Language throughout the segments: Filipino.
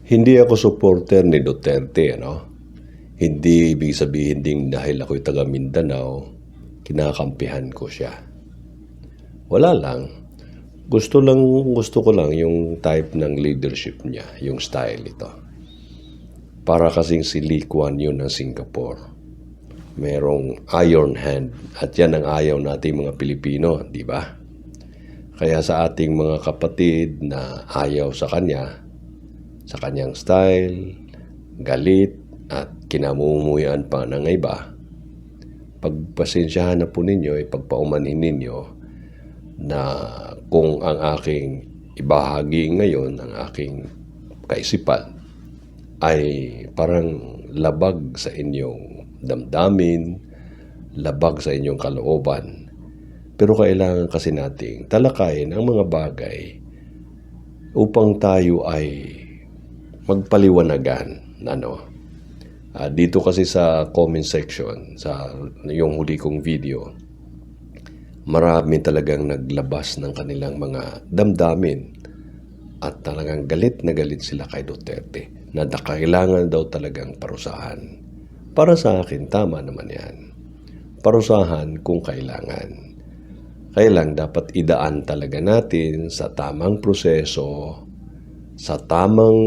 Hindi ako supporter ni Duterte, ano? Hindi ibig sabihin ding dahil ako'y taga Mindanao, kinakampihan ko siya. Wala lang. Gusto ko lang yung type ng leadership niya, yung style ito. Para kasing si Lee Kuan Yew ng Singapore. Merong iron hand at yan ang ayaw nating mga Pilipino, di ba? Kaya sa ating mga kapatid na ayaw sa kanya, sa kanyang style, galit, at kinamumuyan pa ng iba, pagpasensyahan na po ninyo, ipagpaumanin ninyo na kung ang aking ibahagi ngayon, ang aking kaisipan, ay parang labag sa inyong damdamin, labag sa inyong kalooban. Pero kailangan kasi nating talakayin ang mga bagay upang tayo ay magpaliwanagan. Dito kasi sa comment section, sa yung huli kong video, marami talagang naglabas ng kanilang mga damdamin at talagang galit na galit sila kay Duterte na kailangan daw talagang parusahan. Para sa akin, tama naman yan. Parusahan kung kailangan. Kaya lang dapat idaan talaga natin sa tamang proseso, sa tamang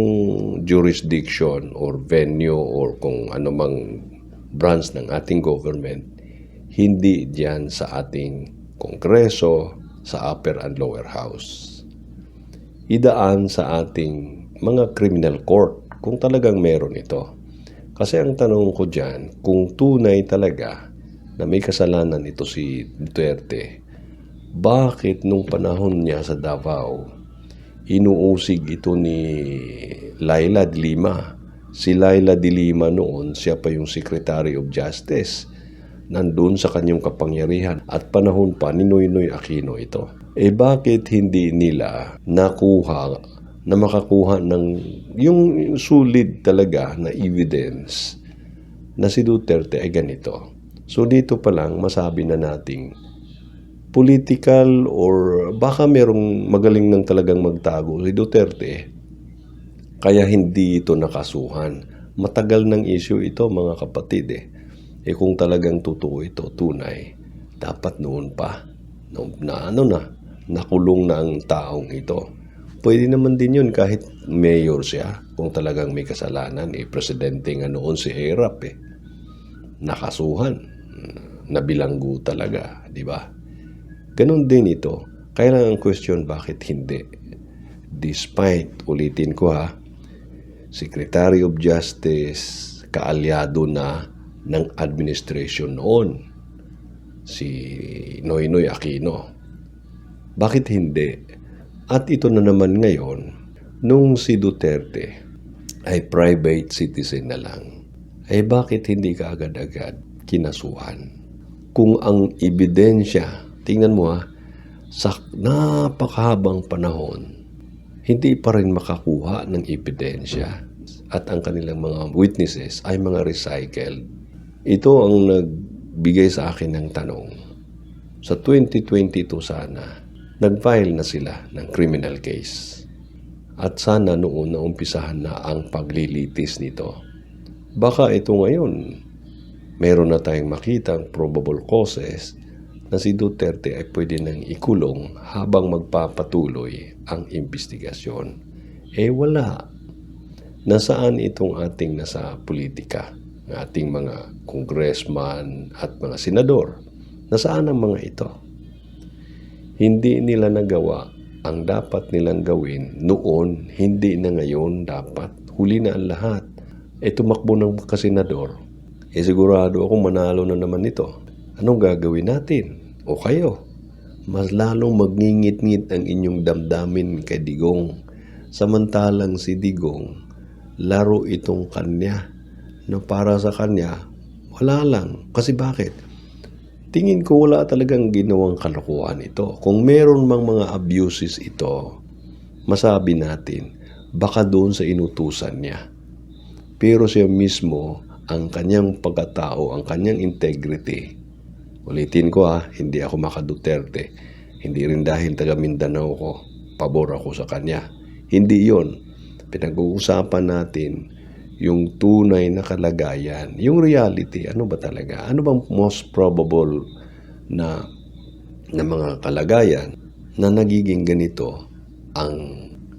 jurisdiction or venue or kung anumang branch ng ating government, hindi diyan sa ating kongreso, sa upper and lower house. Idaan sa ating mga criminal court kung talagang meron ito. Kasi ang tanong ko diyan, kung tunay talaga na may kasalanan ito si Duterte, bakit nung panahon niya sa Davao, inuusig ito ni Laila de Lima? Si Laila de Lima noon, siya pa yung Secretary of Justice. Nandun sa kanyang kapangyarihan at panahon pa ni Noynoy Aquino ito. Bakit hindi nila makakuha ng yung solid talaga na evidence na si Duterte ay ganito? So dito pa lang masabi na nating political or baka merong magaling nang talagang magtago si Duterte kaya hindi ito nakasuhan. Matagal ng issue ito, mga kapatid. Kung talagang totoo ito, tunay, dapat noon pa nakulong na ang taong ito. Pwede naman din yun kahit mayor siya, kung talagang may kasalanan. Presidente nga noon si Erap, nakasuhan, nabilanggo talaga, di ba? Ganon din ito. Kaya lang ang question, bakit hindi? Despite, ulitin ko Secretary of Justice, kaalyado na ng administration noon, si Noynoy Aquino. Bakit hindi? At ito na naman ngayon, nung si Duterte ay private citizen na lang, bakit hindi ka agad-agad kinasuhan? Kung ang ebidensya, tingnan mo sa napakahabang panahon, hindi pa rin makakuha ng ebidensya at ang kanilang mga witnesses ay mga recycled. Ito ang nagbigay sa akin ng tanong. Sa 2022 sana, nag-file na sila ng criminal case. At sana noon naumpisahan na ang paglilitis nito. Baka ito ngayon, meron na tayong makitang probable causes na si Duterte ay pwede nang ikulong habang magpapatuloy ang investigasyon. Wala. Nasaan itong ating nasa politika? Ating mga congressman at mga senador? Nasaan ang mga ito? Hindi nila nagawa ang dapat nilang gawin noon, hindi na ngayon dapat. Huli na ang lahat. Tumakbo ng kasenador. Sigurado akong manalo na naman ito. Anong gagawin natin? O kayo? Mas lalong magngingit-ngit ang inyong damdamin kay Digong. Samantalang si Digong, laro itong kanya. Na para sa kanya, wala lang. Kasi bakit? Tingin ko wala talagang ginawang kalokohan ito. Kung meron mang mga abuses ito, masabi natin, baka doon sa inutusan niya. Pero siya mismo, ang kanyang pagkatao, ang kanyang integrity. Ulitin ko hindi ako maka-Duterte. Hindi rin dahil taga Mindanao ko, pabor ako sa kanya. Hindi yon. Pinag-uusapan natin yung tunay na kalagayan, yung reality. Ano ba talaga? Ano bang most probable na mga kalagayan na nagiging ganito ang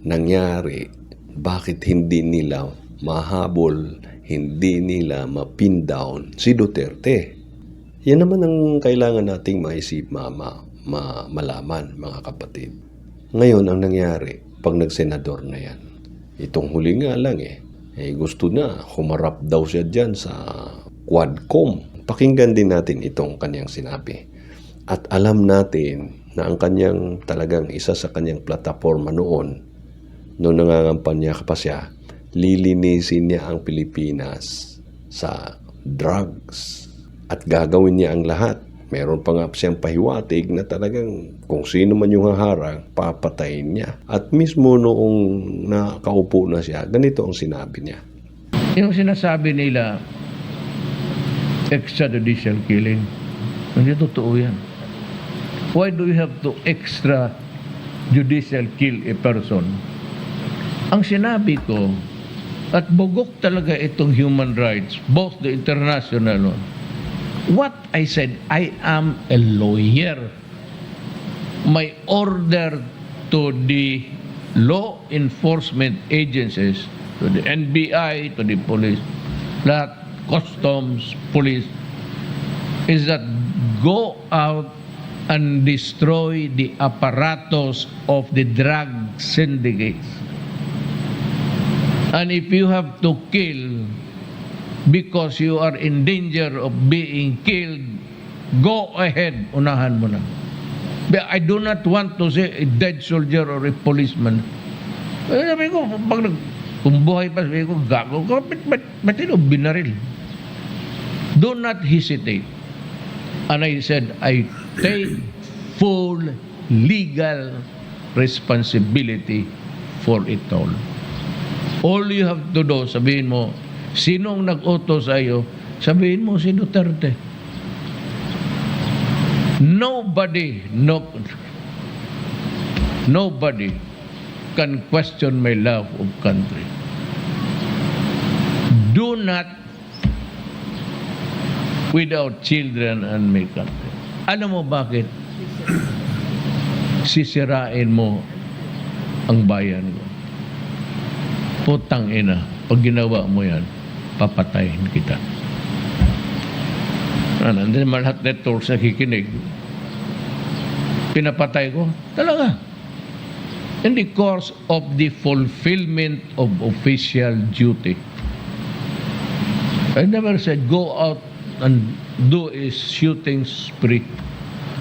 nangyari? Bakit hindi nila mahabol, hindi nila mapin down si Duterte? Yan naman ang kailangan nating malaman, mga kapatid. Ngayon, ang nangyari, pag nagsenador na yan, itong huli nga lang gusto na, humarap daw siya dyan sa Quadcom. Pakinggan din natin itong kanyang sinabi. At alam natin na ang kanyang talagang isa sa kanyang plataforma noon, nung nangangampanya pa siya, lilinisin niya ang Pilipinas sa drugs. At gagawin niya ang lahat. Meron pa nga siyang pahiwatig na talagang kung sino man yung haharang, papatayin niya. At mismo noong nakaupo na siya, ganito ang sinabi niya. Yung sinasabi nila, extrajudicial killing, hindi totoo yan. Why do you have to extrajudicial kill a person? Ang sinabi ko, at bugok talaga itong human rights, both the international one. What I said, I am a lawyer. My order to the law enforcement agencies, to the NBI, to the police, lahat, customs, police, is that go out and destroy the apparatus of the drug syndicates. And if you have to kill because you are in danger of being killed, go ahead, unahan mo na. But I do not want to say a dead soldier or a policeman. Sabi ko, kung buhay pa, sabi ko, gago ko, ba't ito binaril? Do not hesitate. And I said, I take full legal responsibility for it all. All you have to do, sabihin mo, sinong nag-utos sa iyo, sabihin mo si Duterte. Nobody can question my love of country. Do not without children and my country. Alam mo bakit? Sisirain mo ang bayan ko. Putang ina, pag ginawa mo yan, papatayin kita. Hindi naman lahat na tools na kikinig. Pinapatay ko? Talaga. In the course of the fulfillment of official duty. I never said go out and do a shooting spree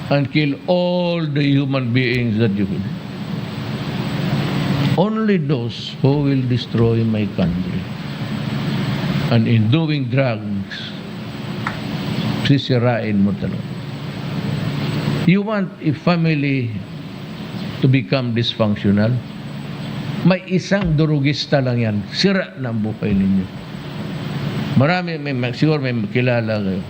and kill all the human beings that you could. Only those who will destroy my country. And in doing drugs, sisirain mo talaga. You want a family to become dysfunctional? May isang durugista lang yan. Sira na ang buhay ninyo. Marami, siguro may kilala kayo.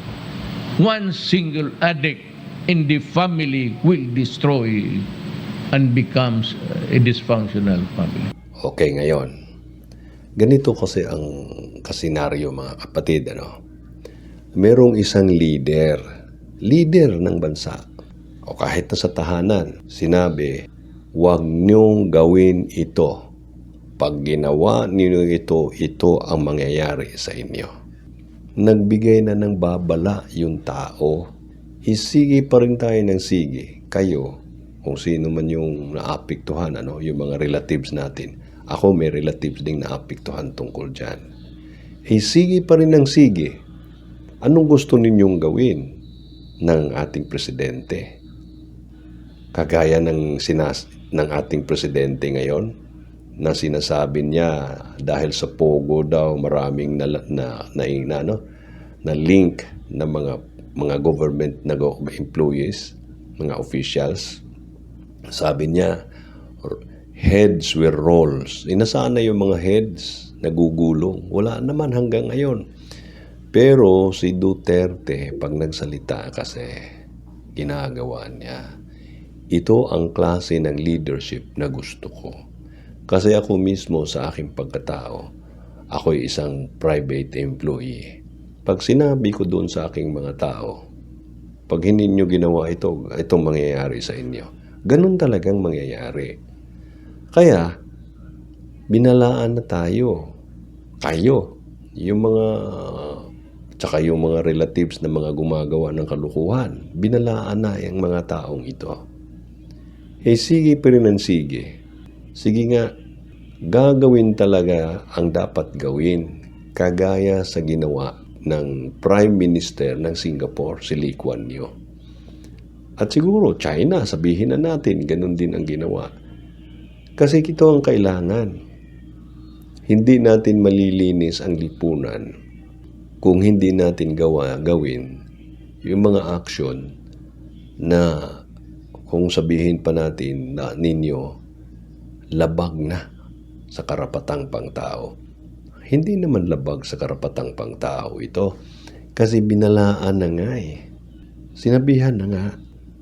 One single addict in the family will destroy and becomes a dysfunctional family. Okay, ngayon. Ganito kasi ang kasenaryo, mga kapatid, merong isang leader ng bansa o kahit na sa tahanan, sinabi, huwag niyong gawin ito. Pag ginawa niyo ito ang mangyayari sa inyo. Nagbigay na ng babala yung tao, isige pa rin tayo ng sige. Kayo, kung sino man yung naapektuhan, yung mga relatives natin. Ako may relatives ding naapektuhan tungkol dyan. Sige pa rin ng sige. Anong gusto ninyong gawin ng ating presidente? Kagaya ng ating presidente ngayon, na sinasabi niya dahil sa Pogo daw maraming na link na mga government na employees, mga officials. Sabi niya, heads were rolls. Inasaan na yung mga heads, nagugulong. Wala naman hanggang ngayon. Pero si Duterte, pag nagsalita kasi, ginagawa niya. Ito ang klase ng leadership na gusto ko. Kasi ako mismo sa aking pagkatao, ako'y isang private employee. Pag sinabi ko doon sa aking mga tao, pag hindi nyo ginawa itong mangyayari sa inyo. Ganun talagang mangyayari. Kaya, binalaan na tayo. Kayo. Tsaka yung mga relatives na mga gumagawa ng kalukuhan. Binalaan na yung mga taong ito. Sige pa rin ang sige. Sige nga, gagawin talaga ang dapat gawin. Kagaya sa ginawa ng Prime Minister ng Singapore, si Lee Kuan Yew. At siguro, China, sabihin na natin, ganun din ang ginawa. Kasi ito ang kailangan. Hindi natin malilinis ang lipunan kung hindi natin gawin yung mga aksyon na kung sabihin pa natin na ninyo, labag na sa karapatang pangtao. Hindi naman labag sa karapatang pangtao ito kasi binalaan na nga eh. Sinabihan na nga.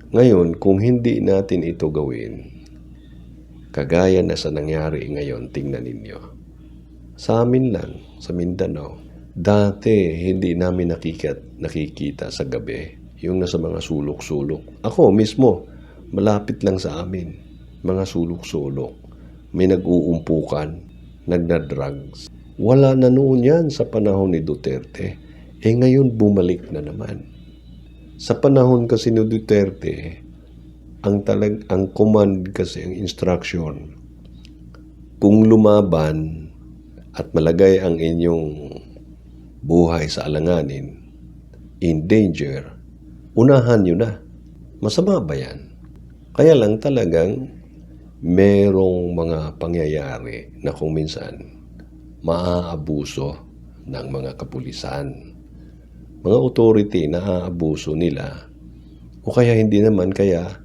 Ngayon, kung hindi natin ito gawin, kagaya na sa nangyari ngayon, tingnan ninyo. Sa amin lang, sa Mindanao, dati hindi namin nakikita sa gabi yung nasa mga sulok-sulok. Ako mismo, malapit lang sa amin, mga sulok-sulok. May nag-uumpukan, nagda-drugs. Wala na noon yan sa panahon ni Duterte. Ngayon bumalik na naman. Sa panahon kasi ni Duterte, ang command kasi, ang instruction, kung lumaban at malagay ang inyong buhay sa alanganin, in danger, unahan nyo na. Masama ba yan? Kaya lang talagang merong mga pangyayari na kung minsan maaabuso ng mga kapulisan. Mga authority na aabuso nila. O kaya hindi naman, kaya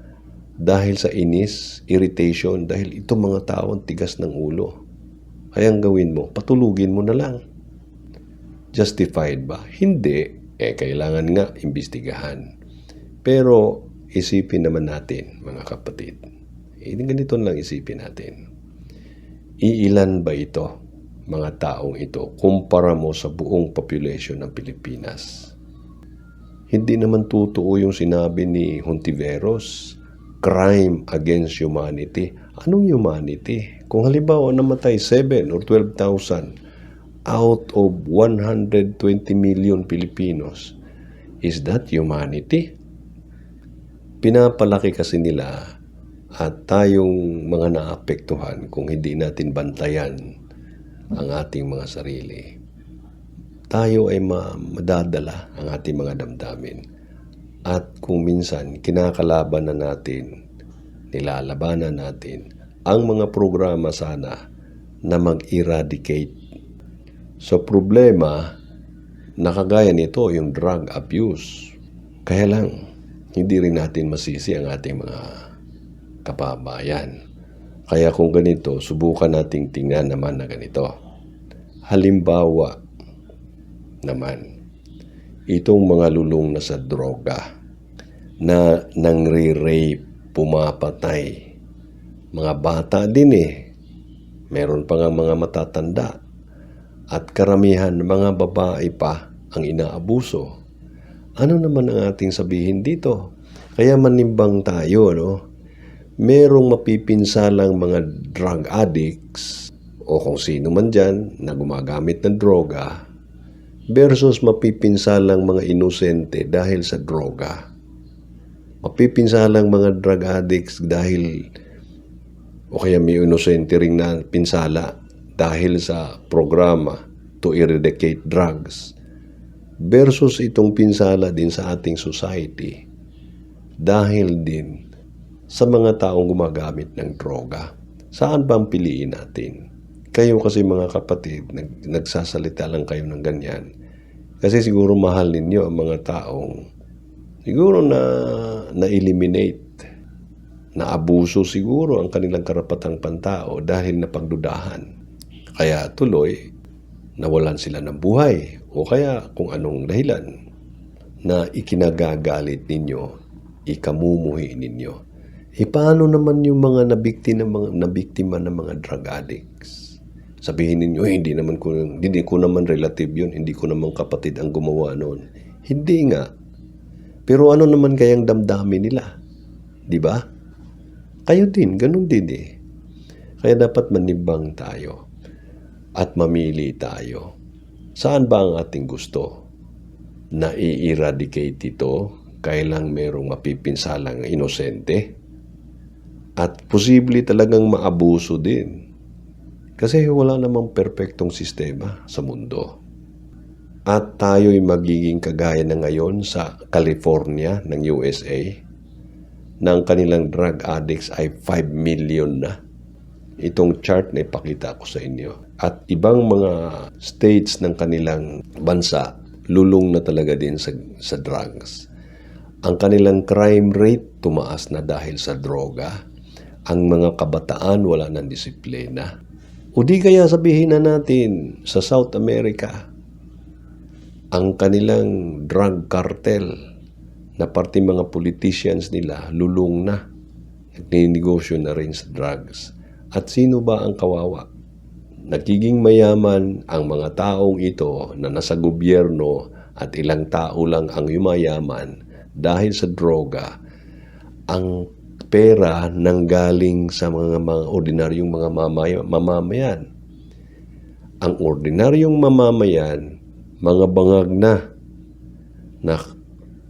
dahil sa inis, irritation, dahil itong mga tao tigas ng ulo. Kaya ang gawin mo, patulugin mo na lang. Justified ba? Hindi. Kailangan nga imbestigahan. Pero isipin naman natin, mga kapatid. Ganito lang isipin natin. Iilan ba ito? Mga taong ito, kumpara mo sa buong population ng Pilipinas. Hindi naman totoo yung sinabi ni Hontiveros, crime against humanity. Anong humanity? Kung halimbawa namatay 7 or 12,000 out of 120 million Filipinos, is that humanity? Pinapalaki kasi nila at tayong mga naapektuhan kung hindi natin bantayan ang ating mga sarili, tayo ay madadala ang ating mga damdamin. At kung minsan, kinakalaban na natin, nilalabanan natin ang mga programa sana na mag-eradicate. So problema, nakagaya nito yung drug abuse. Kaya lang, hindi rin natin masisi ang ating mga kababayan. Kaya kung ganito, subukan nating tingnan naman na ganito. Halimbawa naman, itong mga lulong na sa droga, na nangre-rape, pumapatay, mga bata din meron pa nga mga matatanda, at karamihan mga babae pa ang inaabuso. Ano naman ang ating sabihin dito? Kaya manimbang tayo, no? Merong mapipinsalang mga drug addicts o kung sino man dyan na gumagamit ng droga versus mapipinsalang mga inosente dahil sa droga. Mapipinsalang mga drug addicts dahil o kaya may inosente ring na pinsala dahil sa programa to eradicate drugs versus itong pinsala din sa ating society dahil din sa mga taong gumagamit ng droga. Saan ba ang piliin natin? Kayo kasi mga kapatid, nagsasalita lang kayo ng ganyan. Kasi siguro mahal ninyo ang mga taong siguro na-eliminate, na-abuso siguro ang kanilang karapatang pantao dahil napagdudahan. Kaya tuloy, nawalan sila ng buhay o kaya kung anong dahilan na ikinagagalit ninyo, ikamumuhi ninyo. Paano naman yung mga nabiktima ng mga drug addicts? Sabihin ninyo, hindi ko naman relative yun, hindi ko naman kapatid ang gumawa noon. Hindi nga. Pero ano naman kayang damdamin nila? Di ba? Kayo din, ganun din eh. Kaya dapat manibang tayo at mamili tayo. Saan ba ang ating gusto? Na i-eradicate ito kailang merong mapipinsalang inosente? At posible talagang maabuso din. Kasi wala namang perpektong sistema sa mundo. At tayo'y magiging kagaya na ngayon sa California ng USA na ang kanilang drug addicts ay 5 million na. Itong chart na ipakita ko sa inyo. At ibang mga states ng kanilang bansa, lulong na talaga din sa drugs. Ang kanilang crime rate tumaas na dahil sa droga. Ang mga kabataan wala ng disiplina. O di kaya sabihin na natin sa South America, ang kanilang drug cartel na parte mga politicians nila lulong na. Nagninegosyo na rin sa drugs. At sino ba ang kawawa? Nagiging mayaman ang mga taong ito na nasa gobyerno at ilang tao lang ang yumayaman dahil sa droga. Ang pera nanggaling sa mga ordinaryong mga mamamayan. Ang ordinaryong mamamayan, mga bangag na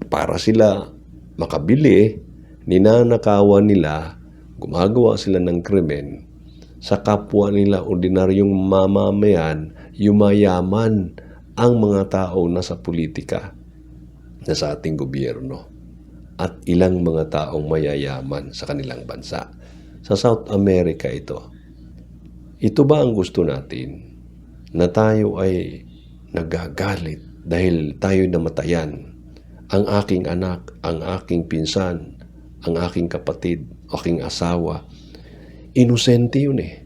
para sila makabili, ninanakawan nila, gumagawa sila ng krimen, sa kapwa nila ordinaryong mamamayan, yumayaman ang mga tao na sa politika na sa ating gobyerno. At ilang mga taong mayayaman sa kanilang bansa. Sa South America ito. Ito ba ang gusto natin? Na tayo ay nagagalit dahil tayo namatayan. Ang aking anak, ang aking pinsan, ang aking kapatid, aking asawa. Inosente yun eh.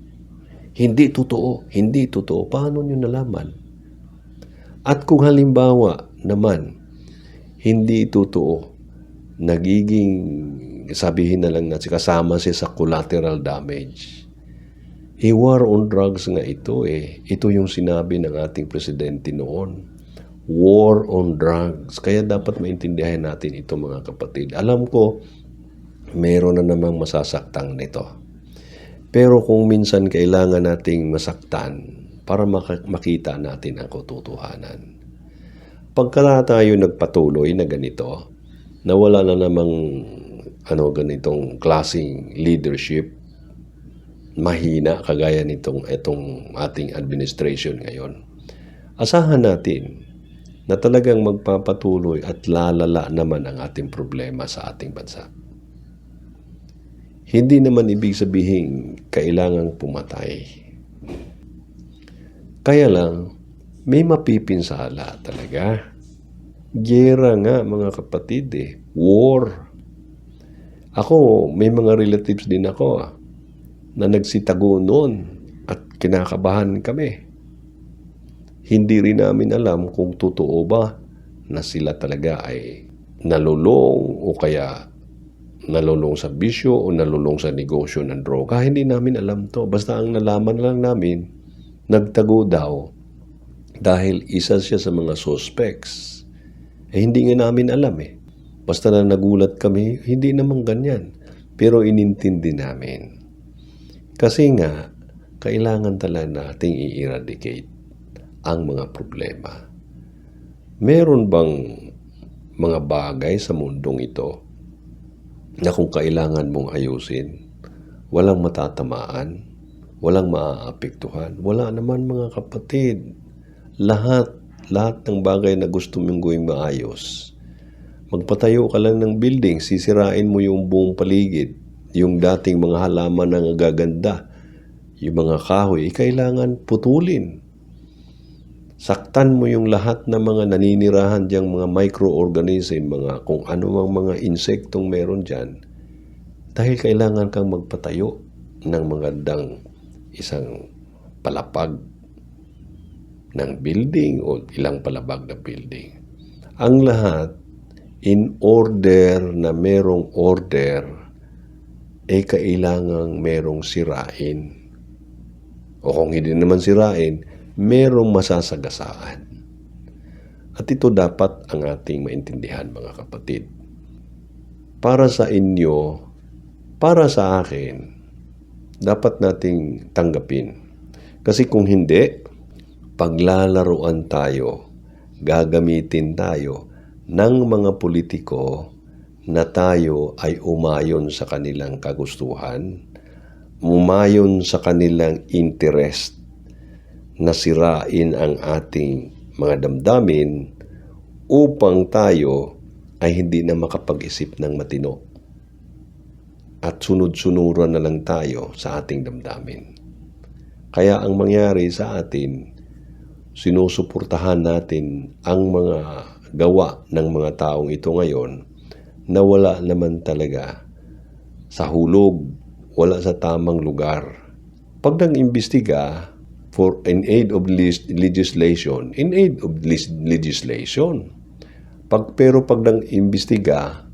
Hindi totoo. Hindi totoo. Paano nyo nalaman? At kung halimbawa naman, hindi totoo, nagiging, sabihin na lang natin, kasama siya sa collateral damage. War on drugs nga ito eh. Ito yung sinabi ng ating presidente noon. War on drugs. Kaya dapat maintindihan natin ito mga kapatid. Alam ko, meron na namang masasaktang nito. Pero kung minsan kailangan nating masaktan para makita natin ang katotohanan. Pagka tayo nagpatuloy na ganito, na wala na namang ganitong klaseng leadership, mahina kagaya itong ating administration ngayon. Asahan natin na talagang magpapatuloy at lalala naman ang ating problema sa ating bansa. Hindi naman ibig sabihin kailangang pumatay. Kaya lang, may mapipinsala talaga. Giyera nga mga kapatid eh. War. Ako, may mga relatives din ako na nagsitago noon at kinakabahan kami. Hindi rin namin alam kung totoo ba na sila talaga ay nalulong o kaya nalulong sa bisyo o nalulong sa negosyo ng droga. Hindi namin alam to. Basta ang nalaman lang namin, nagtago daw dahil isa siya sa mga suspects. Hindi nga namin alam eh. Basta na nagulat kami, hindi naman ganyan. Pero inintindi namin. Kasi nga, kailangan talaga nating i-eradicate ang mga problema. Meron bang mga bagay sa mundong ito na kung kailangan mong ayusin, walang matatamaan, walang maaapektuhan? Wala naman mga kapatid. Lahat ng bagay na gusto mong gawing maayos. Magpatayo ka lang ng building, sisirain mo yung buong paligid. Yung dating mga halaman na gaganda, yung mga kahoy, kailangan putulin. Saktan mo yung lahat ng mga naninirahan diyang mga microorganism, mga kung ano mang mga insektong meron dyan. Dahil kailangan kang magpatayo ng magandang isang palapag ng building o ilang palabag na building. Ang lahat in order na merong order kailangang merong sirain. O kung hindi naman sirain, merong masasagasaan. At ito dapat ang ating maintindihan, mga kapatid. Para sa inyo, para sa akin, dapat nating tanggapin. Kasi kung hindi, paglalaruan tayo, gagamitin tayo ng mga politiko na tayo ay umayon sa kanilang kagustuhan, umayon sa kanilang interest na sirain ang ating mga damdamin upang tayo ay hindi na makapag-isip ng matino at sunod-sunuran na lang tayo sa ating damdamin. Kaya ang mangyari sa atin, sinusuportahan natin ang mga gawa ng mga taong ito ngayon na wala naman talaga sa hulog, wala sa tamang lugar. Pag nag-imbestiga in aid of legislation, pero pag nag-imbestiga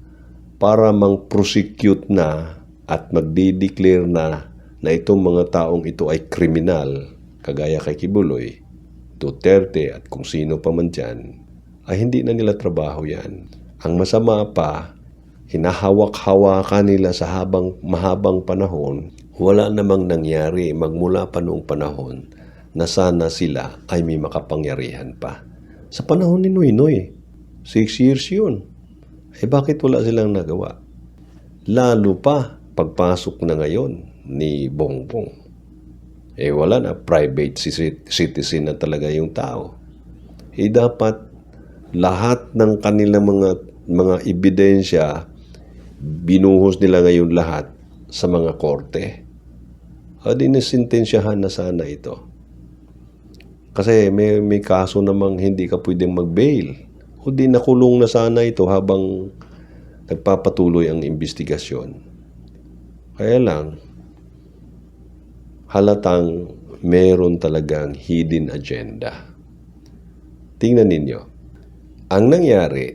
para mang-prosecute na at magdi-declare na itong mga taong ito ay kriminal, kagaya kay Kibuloy, Duterte at kung sino pa man dyan, ay hindi na nila trabaho yan. Ang masama pa, hinahawak-hawakan nila sa mahabang panahon, wala namang nangyari magmula pa noong panahon na sana sila ay may makapangyarihan pa. Sa panahon ni Noynoy, 6 years yun. Bakit wala silang nagawa? Lalo pa, pagpasok na ngayon ni Bongbong. Wala na, private citizen na talaga yung tao. Dapat lahat ng kanilang mga ebidensya, binuhos nila ngayon lahat sa mga korte. Sinitensyahan na sana ito. Kasi may kaso namang hindi ka pwedeng mag-bail. O di nakulong na sana ito habang nagpapatuloy ang investigasyon. Kaya lang, halatang meron talagang hidden agenda. Tingnan ninyo. Ang nangyari,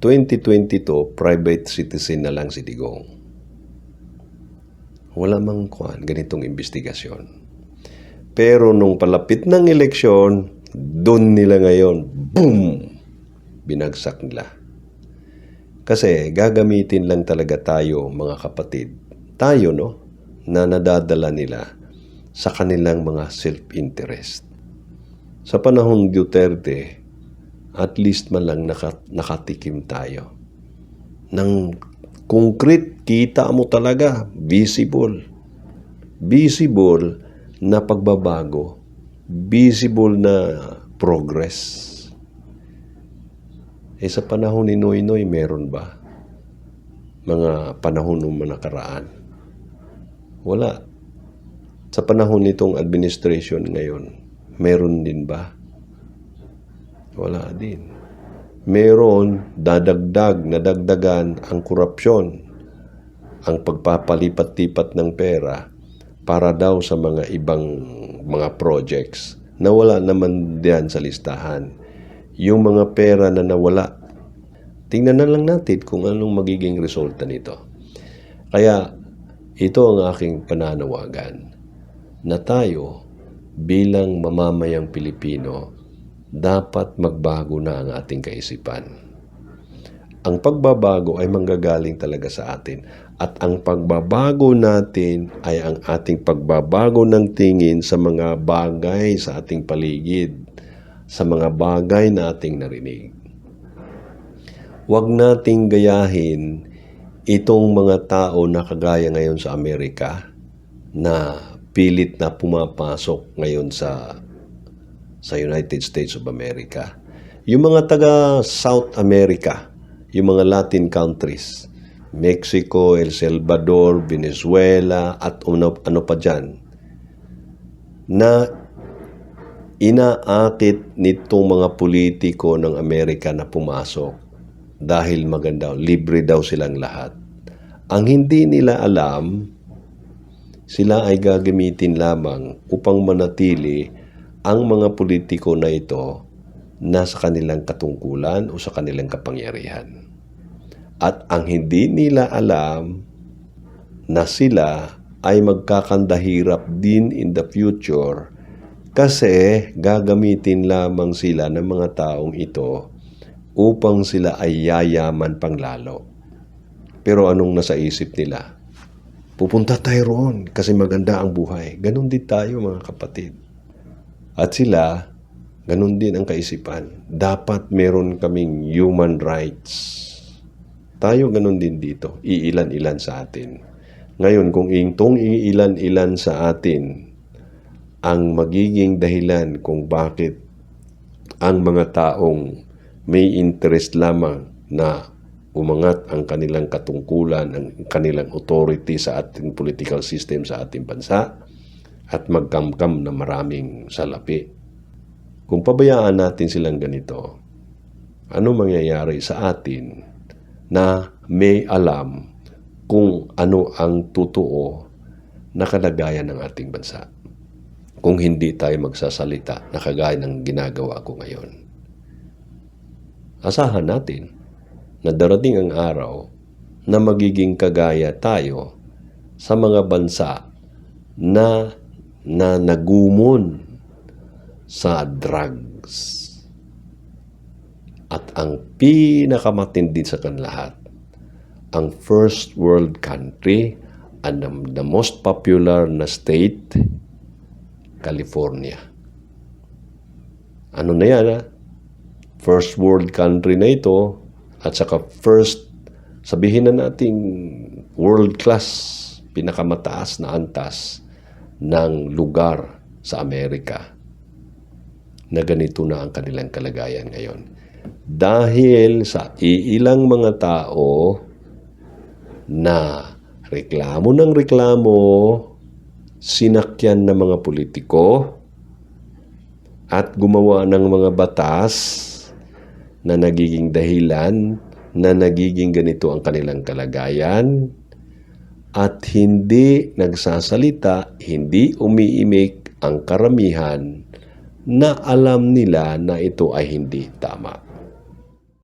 2022, private citizen na lang si Digong. Wala mang ganitong investigasyon. Pero nung palapit ng eleksyon, doon nila ngayon, boom! Binagsak nila. Kasi gagamitin lang talaga tayo, mga kapatid. Tayo, na nadadala nila sa kanilang mga self-interest. Sa panahong Duterte, at least man lang nakatikim tayo ng concrete, kita mo talaga, visible na pagbabago, visible na progress. Sa panahon ni Noynoy, meron ba? Mga panahon ng nakaraan? Wala. Sa panahon nitong administration ngayon, meron din ba? Wala din. Meron, nadagdagan ang korupsyon, ang pagpapalipat-lipat ng pera para daw sa mga ibang mga projects na wala naman diyan sa listahan. Yung mga pera na nawala, tingnan na lang natin kung anong magiging resulta nito. Kaya ito ang aking pananawagan na tayo bilang mamamayang Pilipino dapat magbago na ang ating kaisipan. Ang pagbabago ay manggagaling talaga sa atin. At ang pagbabago natin ay ang ating pagbabago ng tingin sa mga bagay sa ating paligid, sa mga bagay na ating narinig. Huwag nating gayahin itong mga tao na kagaya ngayon sa Amerika na pilit na pumapasok ngayon sa United States of America. Yung mga taga South America, yung mga Latin countries, Mexico, El Salvador, Venezuela, at ano pa dyan, na inaakit nitong mga politiko ng Amerika na pumasok dahil maganda, libre daw silang lahat. Ang hindi nila alam, sila ay gagamitin lamang upang manatili ang mga politiko na ito nasa kanilang katungkulan o sa kanilang kapangyarihan. At ang hindi nila alam na sila ay magkakandahirap din in the future kasi gagamitin lamang sila ng mga taong ito upang sila ay yayaman pang lalo. Pero anong nasa isip nila? Pupunta tayo roon kasi maganda ang buhay. Ganon din tayo mga kapatid. At sila, ganon din ang kaisipan. Dapat meron kaming human rights. Tayo ganon din dito. Iilan-ilan sa atin. Ngayon, kung itong iilan-ilan sa atin ang magiging dahilan kung bakit ang mga taong may interest lamang na umangat ang kanilang katungkulan, ang kanilang authority sa ating political system sa ating bansa at magkamkam na maraming salapi. Kung pabayaan natin silang ganito, ano mangyayari sa atin na may alam kung ano ang totoo na kalagayan ng ating bansa? Kung hindi tayo magsasalita na kagaya ng ginagawa ko ngayon. Asahan natin na darating ang araw na magiging kagaya tayo sa mga bansa na nagumon sa drugs. At ang pinakamatindi sa kanlahat, ang first world country and the most popular na state, California. Ano na yan, ha? First world country na ito at saka first, sabihin na nating world class, pinakamataas na antas ng lugar sa Amerika na ganito na ang kanilang kalagayan ngayon. Dahil sa iilang mga tao na reklamo ng reklamo, sinakyan ng mga politiko at gumawa ng mga batas na nagiging dahilan na nagiging ganito ang kanilang kalagayan at hindi nagsasalita, hindi umiimik ang karamihan na alam nila na ito ay hindi tama.